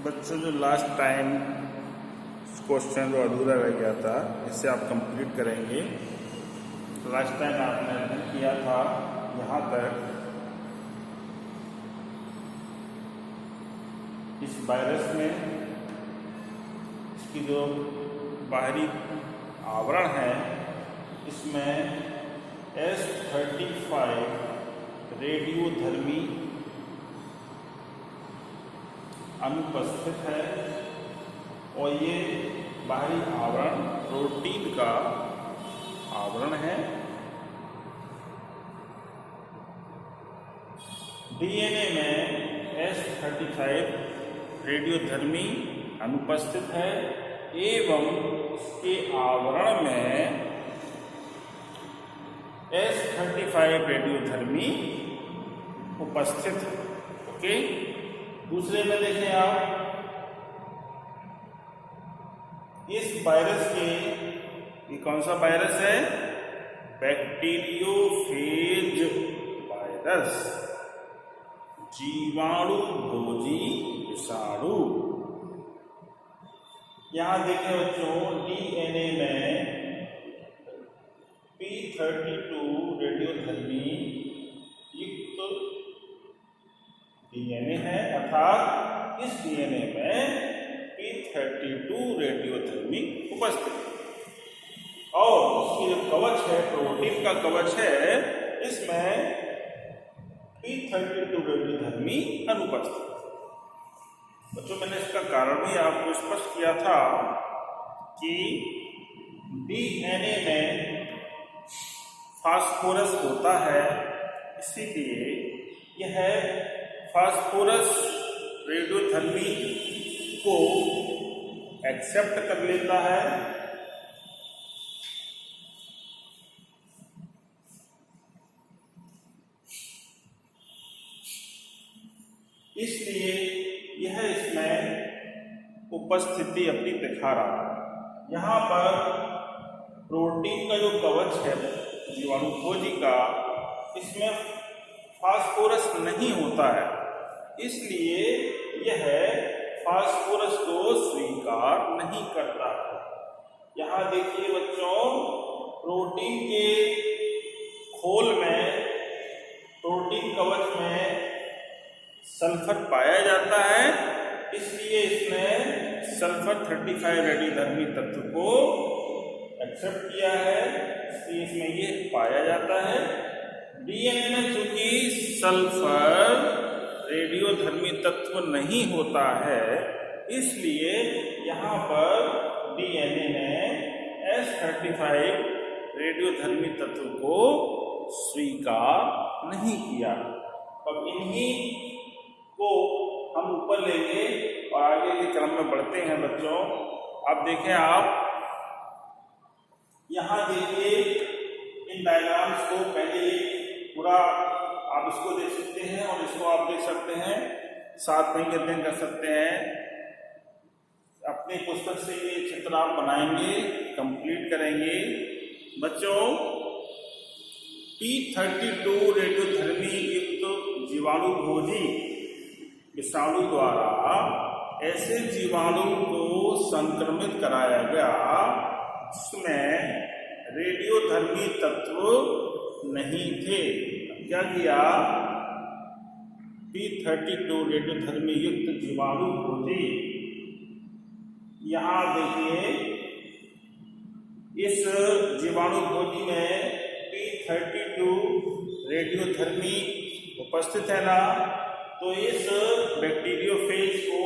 बच्चों जो last time question जो अधूरा रह गया था इसे आप कंप्लीट करेंगे। लास्ट टाइम आपने अध्ययन किया था यहाँ तक इस वायरस में इसकी जो बाहरी आवरण है इसमें S35 रेडियोधर्मी अनुपस्थित है और ये बाहरी आवरण प्रोटीन का आवरण है। डीएनए में S35 रेडियोधर्मी अनुपस्थित है एवं इसके आवरण में S35 रेडियोधर्मी उपस्थित है। ओके, दूसरे में देखें आप इस वायरस के, ये कौन सा वायरस है? बैक्टीरियोफेज वायरस, जीवाणु भोजी विषाणु। यहां देखें बच्चों, डीएनए में P32 रेडियोधर्मी युक्त डीएनए है, अर्थात इस डीएनए में P32 रेडियोधर्मी उपस्थित है और इसकी जो कवच है, प्रोटीन का कवच है, इसमें P32 रेडियोधर्मी अनुपस्थित है। बच्चों, मैंने इसका कारण भी आपको स्पष्ट किया था कि डीएनए में फास्फोरस होता है, इसीलिए यह फास्फोरस रेडियोधर्मी को एक्सेप्ट कर लेता है इसलिए यह इसमें उपस्थिति अपनी दिखा रहा है। यहाँ पर प्रोटीन का जो कवच है जीवाणुभोजी का, इसमें फास्फोरस नहीं होता है, इसलिए यह फास्फोरस को स्वीकार नहीं करता है। यहाँ देखिए बच्चों, प्रोटीन के खोल में, प्रोटीन कवच में सल्फर पाया जाता है, इसलिए इसने सल्फर 35 रेडियोधर्मी तत्व को एक्सेप्ट किया है, इसलिए इसमें ये पाया जाता है। डीएनए में चूंकि सल्फर रेडियोधर्मी तत्व नहीं होता है, इसलिए यहाँ पर डीएनए ने S35 रेडियोधर्मी तत्व को स्वीकार नहीं किया। अब इन्हीं को हम ऊपर लेंगे और आगे के क्रम में बढ़ते हैं बच्चों। अब देखें, आप यहाँ देखिए इन डायग्राम्स को, पहले पूरा आप इसको देख सकते हैं और इसको आप देख सकते हैं, साथ में अध्ययन कर सकते हैं। अपने पुस्तक से ये चित्र आप बनाएंगे, कंप्लीट करेंगे। बच्चों, P32 रेडियोधर्मी युक्त जीवाणु भोजी विषाणु द्वारा ऐसे जीवाणु को संक्रमित कराया गया जिसमें रेडियोधर्मी तत्व नहीं थे। क्या किया? P32 रेडियोधर्मी युक्त जीवाणु भोजी, यहाँ देखिए इस जीवाणु भोजी में P32 रेडियोधर्मी उपस्थित है ना, तो इस बैक्टीरियोफेज को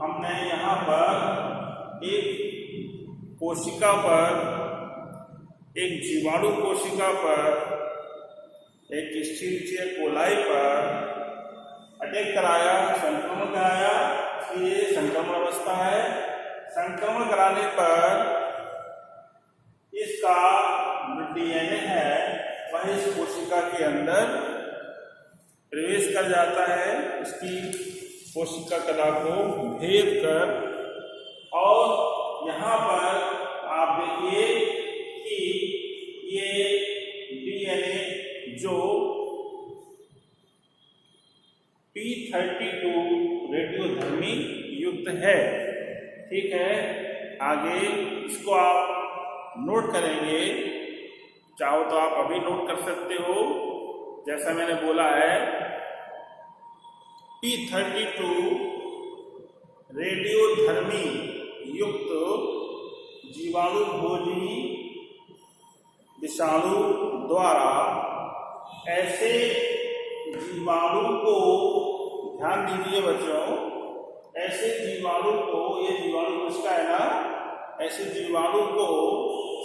हमने यहाँ पर एक कोशिका पर, एक जीवाणु कोशिका पर, एक एस्चेरिचिया कोलाई पर अटैक कराया, संक्रमण कराया, ये संक्रमण अवस्था है। संक्रमण कराने पर इसका डीएनए है वह इस कोशिका के अंदर प्रवेश कर जाता है, इसकी कोशिका कला को भेद कर, और यहाँ पर आप देखिए कि ये डीएनए जो P32 रेडियोधर्मी युक्त युक्त है। ठीक है, आगे इसको आप नोट करेंगे, चाहो तो आप अभी नोट कर सकते हो। जैसा मैंने बोला है, P32 रेडियोधर्मी युक्त जीवाणु भोजी विषाणु द्वारा ऐसे जीवाणु को, ध्यान दीजिए बच्चों, ऐसे जीवाणु को, ये जीवाणु किसका है ना, ऐसे जीवाणु को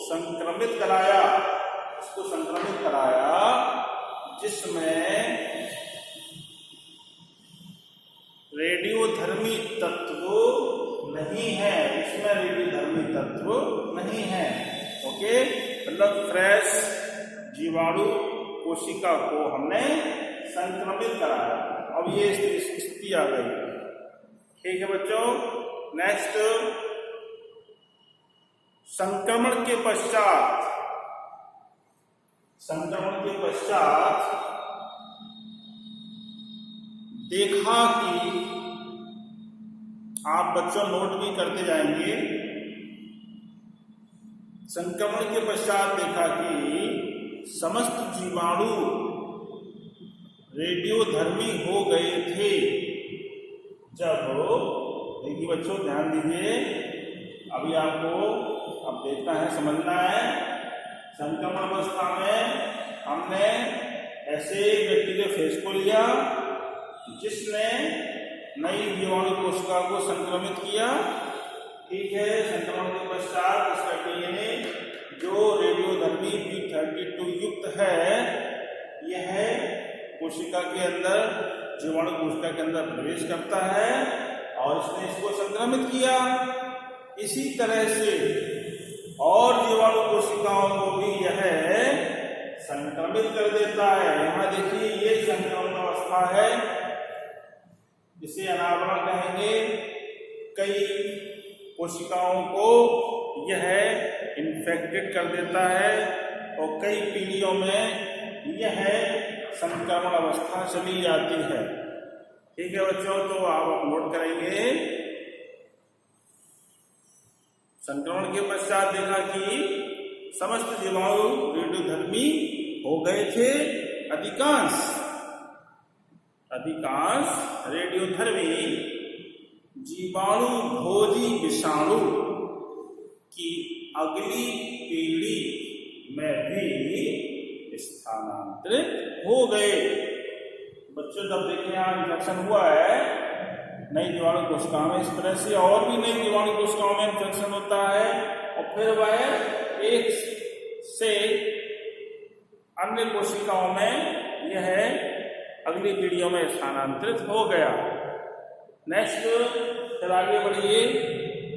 संक्रमित कराया, इसको संक्रमित कराया जिसमें रेडियोधर्मी तत्व नहीं है, इसमें रेडियोधर्मी तत्व नहीं है। ओके, मतलब फ्रेश जीवाणु कोशिका को हमने संक्रमित कराया। अब ये स्थिति आ गई। ठीक है बच्चों, नेक्स्ट, संक्रमण के पश्चात देखा कि, आप बच्चों नोट भी करते जाएंगे, संक्रमण के पश्चात देखा कि समस्त जीवाणु रेडियोधर्मी हो गए थे। जब, देखिए बच्चों ध्यान दीजिए, अभी आपको अब देखना है, समझना है। संक्रमण अवस्था में हमने ऐसे व्यक्ति के फेस को लिया जिसने नई जीवाणु कोशिका को संक्रमित किया। ठीक है, संक्रमण के पश्चात इसका डीएनए जो रेडियोधर्मी P32 युक्त है, यह कोशिका के अंदर, जीवाणु कोशिका के अंदर प्रवेश करता है और इसने इसको संक्रमित किया। इसी तरह से और जीवाणु कोशिकाओं को भी यह संक्रमित कर देता है। यहां देखिए, ये संक्रमण अवस्था है, इसे अनावरण कहेंगे। कई कोशिकाओं को यह इन्फेक्टेड कर देता है और कई पीढ़ियों में यह संक्रमण अवस्था चली जाती है। ठीक है बच्चों, तो आप नोट करेंगे, संक्रमण के पश्चात देखा कि समस्त जीवाणु रेडियोधर्मी हो गए थे। अधिकांश रेडियोधर्मी जीवाणु भोजी विषाणु की अगली पीढ़ी में भी स्थानांतरित हो गए। बच्चों जब देखें यहाँ इन्फेक्शन हुआ है नई जीवाणु कोशिकाओं में, इस तरह से और भी नई जीवाणु कोशिकाओं में इन्फेक्शन होता है और फिर वह एक से अन्य कोशिकाओं में यह अगली पीढ़ियों में स्थानांतरित हो गया। नेक्स्ट, फिर आगे बढ़िए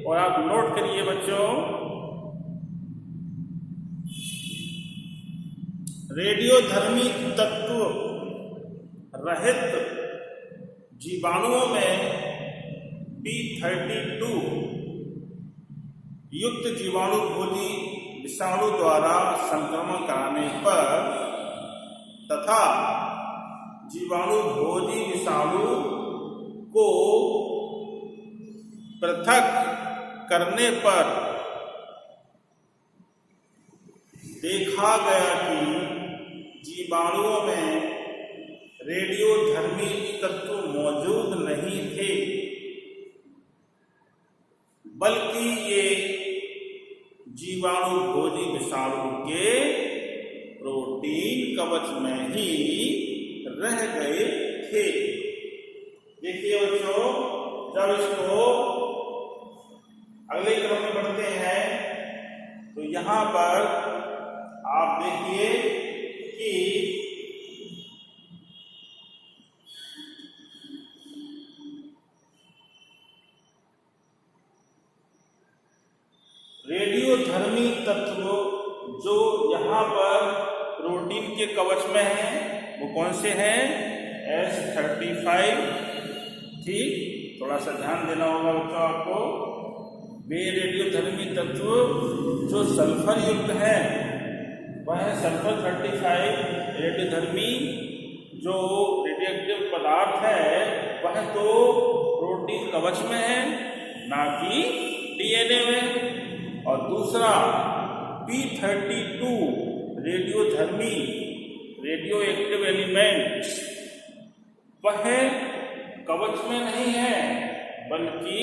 और आप नोट करिए बच्चों, रेडियोधर्मी तत्व रहित जीवाणुओं में P32 युक्त जीवाणु भोजी विषाणु द्वारा संक्रमण कराने पर तथा जीवाणु भोजी विषाणु को पृथक करने पर देखा गया कि जीवाणुओं में रेडियोधर्मी तत्व मौजूद नहीं थे, बल्कि ये जीवाणु भोजी विषाणु के प्रोटीन कवच में ही रह गए थे। देखिए बच्चों, जब इसको अगले क्रम में बढ़ते हैं तो यहां पर आप देखिए कि रेडियोधर्मी तत्व जो यहाँ पर प्रोटीन के कवच में हैं वो कौन से हैं? S35। ठीक, थोड़ा सा ध्यान देना होगा बच्चों आपको। वे रेडियोधर्मी तत्व जो सल्फर युक्त है वह सल्फर 35 रेडियोधर्मी जो रेडियोएक्टिव पदार्थ है वह तो प्रोटीन कवच में है, ना कि डीएनए में। और दूसरा P32 रेडियोधर्मी रेडियो एक्टिव एलिमेंट, वह कवच में नहीं है बल्कि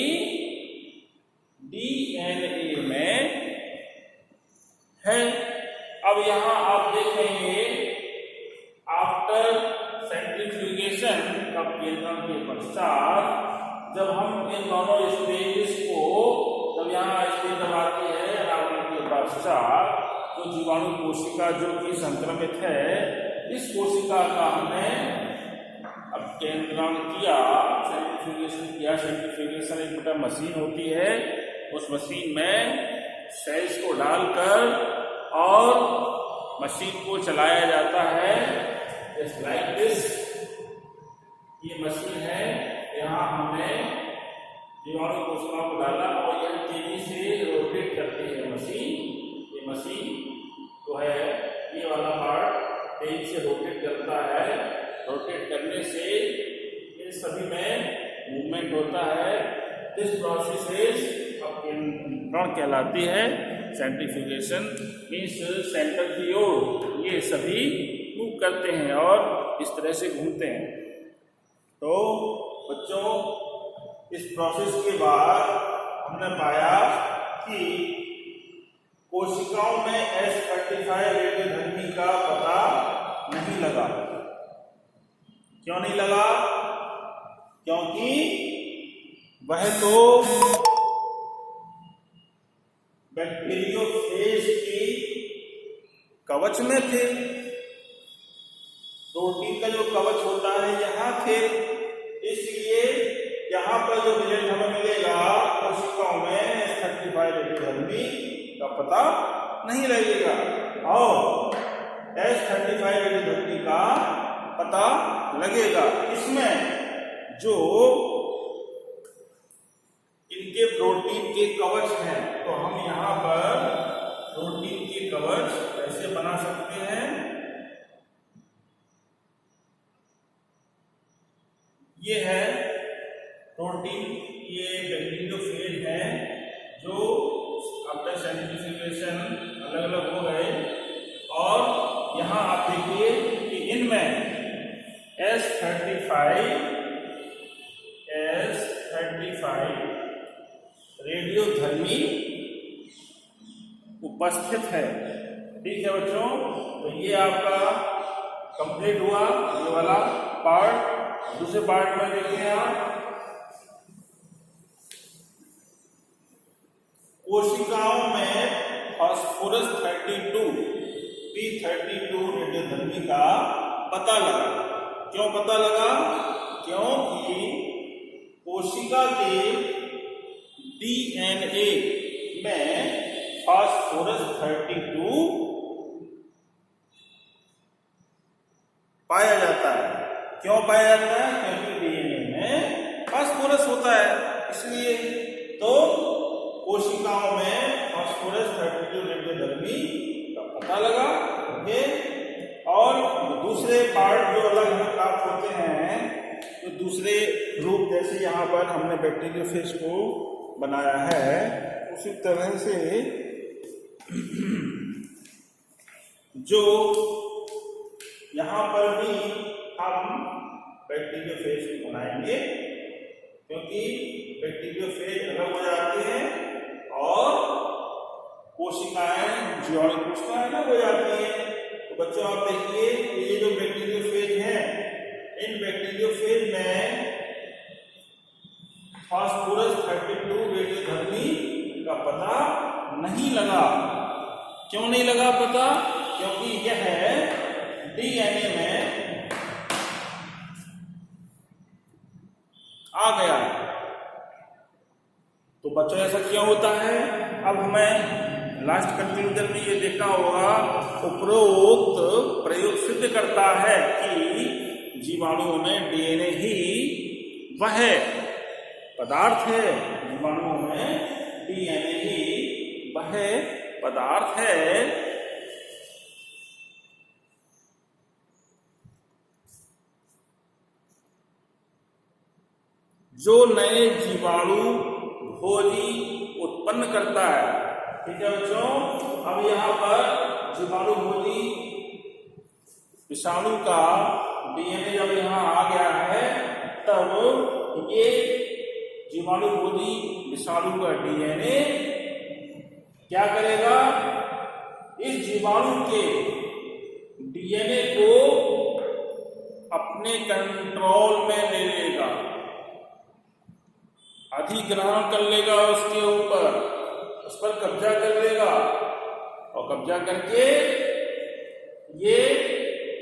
डीएनए में है। अब यहां आप देखेंगे आफ्टर सेंट्रीफ्यूगेशन का केंद्रण के पश्चात जब हम इन दोनों स्टेजेस को जब यहाँ स्टेज दबाती है अनावरण के पश्चात तो जीवाणु कोशिका जो कि संक्रमित है, इस कोशिका का हमने अब केंद्रण किया, सेंट्रीफ्यूगेशन किया। सेंट्रीफ्यूगेशन एक बड़ा मशीन होती है, उस मशीन में सेल्स को डालकर और मशीन को चलाया जाता है। जस्ट लाइक दिस, ये मशीन है। यहाँ हमने जीवाणु कोशिकाओं को डाला और यह तेजी से रोटेट करती है मशीन। ये मशीन जो है, ये वाला पार्ट तेजी से रोटेट करता है। रोटेट करने से इन सभी में मूवमेंट होता है। दिस प्रोसेस इज कहलाती है सेंट्रीफ्यूगेशन। मीन्स सेंटर की ओर ये सभी मूव करते हैं और इस तरह से घूमते हैं। तो बच्चों, इस प्रोसेस के बाद हमने पाया कि कोशिकाओं में S35 रेडियोधर्मी का पता नहीं लगा। क्यों नहीं लगा? क्योंकि वह तो बैक्टीरियोफेज की कवच में थे। प्रोटीन का जो कवच होता है यहाँ थे, इसलिए यहाँ पर जो रिजल्ट हमें मिलेगा कोशिकाओं में S35 रेडियोधर्मी का पता नहीं लगेगा। और S35 रेडियोधर्मी का पता लगेगा इसमें जो इनके प्रोटीन के कवच हैं। तो हम यहाँ पर प्रोटीन के कवच कैसे बना सकते हैं? ये है प्रोटीन, ये बैक्टीरियोफेज है जो आफ्टर सेंट्रीफ्यूगेशन अलग अलग हो गए। और यहाँ आप देखिए कि इनमें S35 रेडियोधर्मी उपस्थित है। ठीक है बच्चों, तो ये आपका कंप्लीट हुआ ये वाला पार्ट। दूसरे पार्ट में देखिए आप, कोशिकाओं में फास्फोरस 32 P32 रेडियोधर्मी का पता लगा। क्यों पता लगा? क्योंकि कोशिका के डीएनए में फास्फोरस 32 पाया जाता है। क्यों पाया जाता है? क्योंकि डीएनए में फास्फोरस होता है, इसलिए। तो कोशिकाओं में फास्फोरस 32 रेडियोधर्मी का पता लगा। ओके। और दूसरे पार्ट जो अलग अलग प्राप्त होते हैं, तो दूसरे रूप जैसे यहाँ पर हमने बैक्टीरियोफेज को बनाया है, उसी तरह से जो यहाँ पर भी हम बैक्टीरियोफेज को बनाएंगे, क्योंकि बैक्टीरियोफेज अलग हो जाते हैं और कोशिकाएं, जीवाणु कोशिकाएं अलग हो जाती हैं। तो बच्चों आप देखिए, ये जो बैक्टीरियोफेज हैं, इन बैक्टीरियोफेज में फास्फोरस 32 रेडियोधर्मी का पता नहीं लगा। क्यों नहीं लगा पता? क्योंकि यह डीएनए में आ गया। तो बच्चों ऐसा क्यों होता है? अब हमें लास्ट कंक्लूजन में ये देखना होगा, उपरोक्त प्रयोग सिद्ध करता है कि जीवाणुओं में डीएनए ही वह पदार्थ है, जीवाणुओं में डीएनए ही वह पदार्थ है जो नए जीवाणु भोजी उत्पन्न करता है। ठीक है बच्चों, अब यहाँ पर जीवाणु भोजी विषाणु का डीएनए जब यहाँ आ गया है, तब ये जीवाणु भोजी विषाणु का डीएनए क्या करेगा, इस जीवाणु के डीएनए को अपने कंट्रोल में ले लेगा, अधिग्रहण कर लेगा, उसके ऊपर उस पर कब्जा कर लेगा, और कब्जा करके ये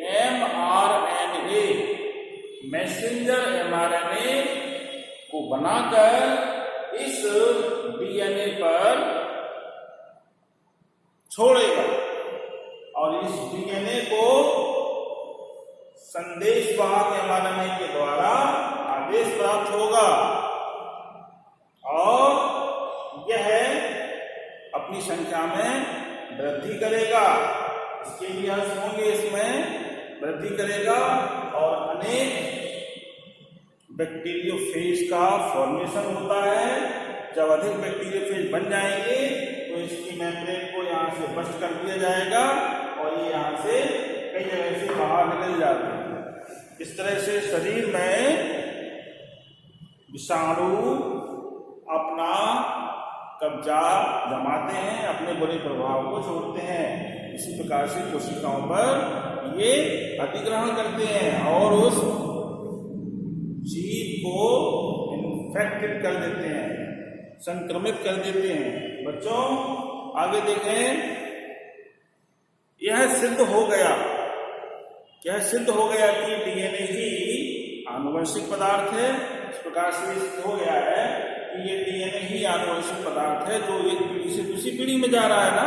mRNA मैसेंजर mRNA को बनाकर इस डीएनए पर छोड़ेगा, और इस डीएनए को संदेश वाहक mRNA के द्वारा आदेश प्राप्त होगा, और यह अपनी संख्या में वृद्धि करेगा। इसके लिए होंगे, इसमें वृद्धि करेगा और अनेक बैक्टीरियोफेज का फॉर्मेशन होता है। जब अधिक बैक्टीरियोफेज बन जाएंगे तो इसकी मेम्ब्रेन को यहाँ से बस्ट कर दिया जाएगा और ये यहाँ से कई जगह से बाहर निकल जाते हैं। इस तरह से शरीर में विषाणु अपना कब्जा जमाते हैं, अपने बुरे प्रभाव को छोड़ते हैं। इसी प्रकार से कोशिकाओं पर ये अधिग्रहण करते हैं और उस जीव को इन्फेक्टेड कर देते हैं, संक्रमित कर देते हैं। बच्चों आगे देखें, यह सिद्ध हो गया कि डीएनए ही आनुवंशिक पदार्थ है। इस प्रकार से सिद्ध हो गया है कि ये डीएनए ही आनुवंशिक पदार्थ है जो एक पीढ़ी से दूसरी पीढ़ी में जा रहा है ना।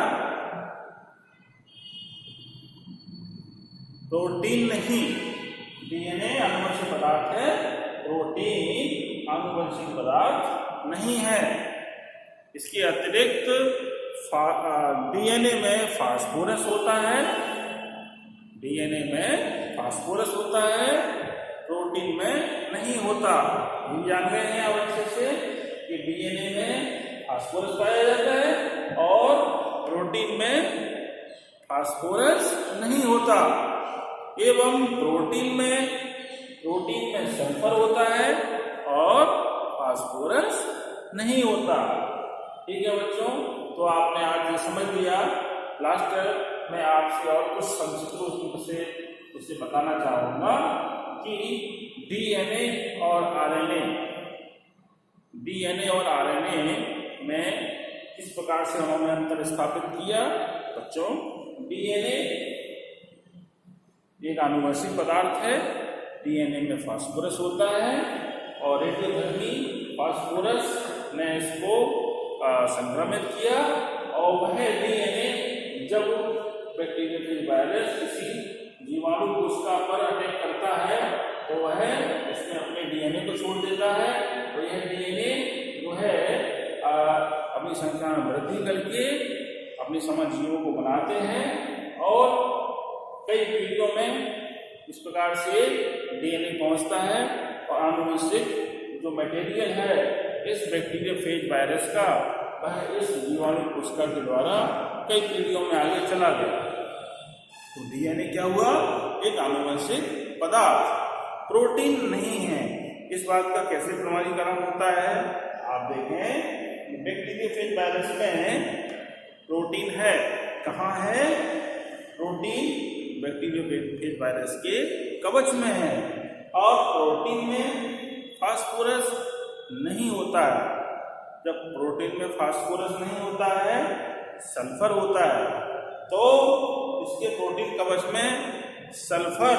प्रोटीन नहीं, डीएनए आनुवंशिक पदार्थ है, प्रोटीन आनुवंशिक पदार्थ नहीं है। इसके अतिरिक्त डीएनए में फास्फोरस होता है, डीएनए में फास्फोरस होता है, प्रोटीन में नहीं होता। ये जान गए हैं आप अच्छे से कि डीएनए में फास्फोरस पाया जाता है और प्रोटीन में फास्फोरस नहीं होता। एवं प्रोटीन में सल्फर होता है और फास्फोरस नहीं होता। ठीक है बच्चों, तो आपने आज ये समझ लिया। लास्ट में आपसे और कुछ संक्षिप्त रूप से उससे बताना चाहूंगा कि डीएनए और आरएनए में किस प्रकार से उन्होंने अंतर स्थापित किया। बच्चों, डीएनए एक आनुवंशिक पदार्थ है, डीएनए में फास्फोरस होता है और रेडियोधर्मी फास्फोरस ने इसको संक्रमित किया और वह डीएनए जब बैक्टीरियोफेज वायरस किसी जीवाणु कोशिका पर अटैक करता है तो वह इसमें अपने डीएनए को छोड़ देता है। तो यह डीएनए जो है अपनी संख्या में वृद्धि करके अपने समजीवों को बनाते हैं और कई पीढ़ियों में इस प्रकार से डीएनए पहुंचता है और आनुवंशिक जो मटेरियल है इस बैक्टीरियोफेज वायरस का वह इस जीवाणु कोशिका के द्वारा कई पीढ़ियों में आगे चला गया। तो डीएनए क्या हुआ, एक आनुवंशिक पदार्थ, प्रोटीन नहीं है। इस बात का कैसे प्रमाणीकरण होता है, आप देखें बैक्टीरियोफेज वायरस में प्रोटीन है। कहाँ है प्रोटीन? बैक्टीरियोफेज वायरस के कवच में है और प्रोटीन में फास्फोरस नहीं होता है। जब प्रोटीन में फास्फोरस नहीं होता है, सल्फर होता है, तो इसके प्रोटीन कवच में सल्फर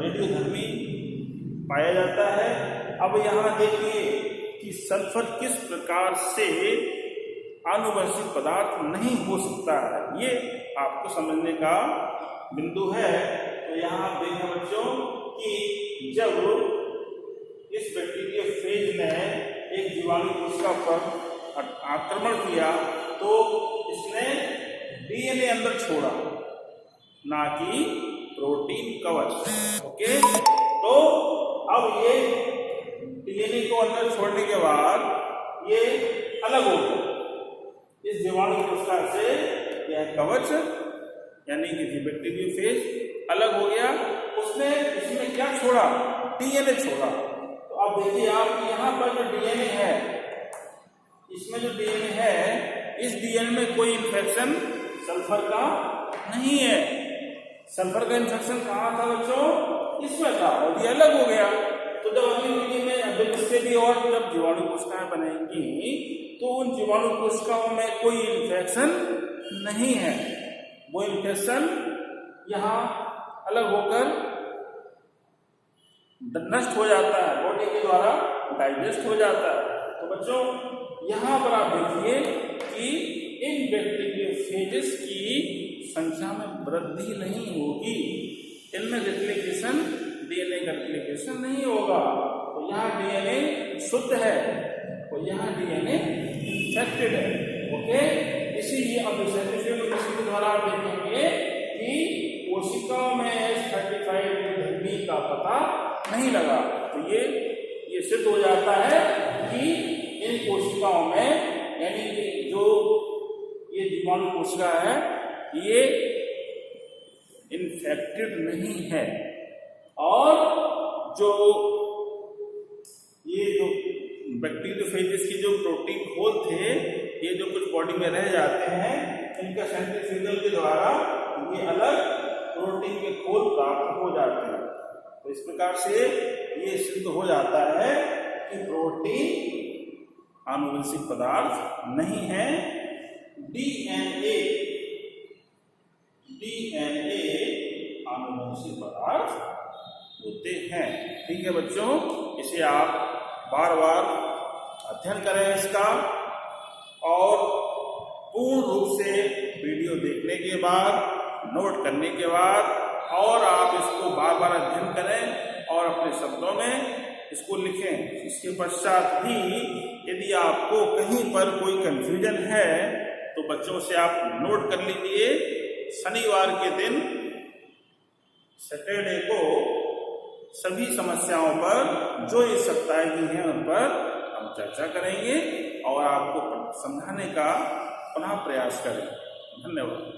रेडियोधर्मी पाया जाता है। अब यहाँ देखिए कि सल्फर किस प्रकार से आनुवंशिक पदार्थ नहीं हो सकता है, ये आपको समझने का बिंदु है। तो यहाँ आप देखें बच्चों कि जब इस बैक्टीरियोफेज ने एक जीवाणु कोशिका पर आक्रमण किया तो इसने डीएनए अंदर छोड़ा, ना कि प्रोटीन कवच। ओके, तो अब ये डीएनए को अंदर छोड़ने के बाद ये अलग हो गया इस जीवाणु कोशिका से। यह कवच यानी कि बैक्टीरियोफेज अलग हो गया, उसने इसमें क्या छोड़ा, डीएनए छोड़ा। तो अब देखिए आप यहाँ पर जो डीएनए है, इसमें जो डीएनए है, इस डीएनए में कोई इन्फेक्शन सल्फर का नहीं है। सल्फर का इन्फेक्शन कहाँ था बच्चों, इसमें था, और ये अलग हो गया। तो जब अगली पीढ़ी में अब इससे भी और जब जीवाणु कोशिकाएं बनेंगी तो उन जीवाणु कोशिकाओं में कोई इन्फेक्शन नहीं है, वो इन्फेक्शन यहाँ अलग होकर नष्ट हो जाता है, बॉडी के द्वारा डाइजेस्ट हो जाता है। तो बच्चों यहाँ पर आप देखिए कि इन बैक्टीरियोफेजेस की संख्या में वृद्धि नहीं होगी, इनमें रिप्लिकेशन, डीएनए का रिप्लिकेशन नहीं होगा। तो यहाँ डीएनए शुद्ध है और यहाँ डीएनए इन्फेक्टेड है। ओके, इसीलिए अब इसी के द्वारा आप देखेंगे कि कोशिकाओं में S35 का पता नहीं लगा। तो ये सिद्ध हो जाता है कि इन कोशिकाओं में, यानी कि जो ये जीवाणु कोशिका है, ये इन्फेक्टेड नहीं है। और जो ये जो बैक्टीरियोफेजेस की जो प्रोटीन होल थे, ये जो कुछ बॉडी में रह जाते हैं, इनका सेंट्रीफ्यूगल के द्वारा ये अलग प्रोटीन के खोल प्राप्त हो जाते हैं। तो इस प्रकार से ये सिद्ध हो जाता है कि प्रोटीन आनुवंशिक पदार्थ नहीं है, डीएनए आनुवंशिक पदार्थ होते हैं। ठीक है बच्चों, इसे आप बार बार अध्ययन करें इसका, और पूर्ण रूप से वीडियो देखने के बाद, नोट करने के बाद, और आप इसको बार बार अध्ययन करें और अपने शब्दों में इसको लिखें। इसके पश्चात भी यदि आपको कहीं पर कोई कंफ्यूजन है तो बच्चों से आप नोट कर लीजिए। शनिवार के दिन, सैटरडे को, सभी समस्याओं पर जो इस सप्ताह की हैं उन पर हम चर्चा करेंगे और आपको समझाने का पुनः प्रयास करें। धन्यवाद।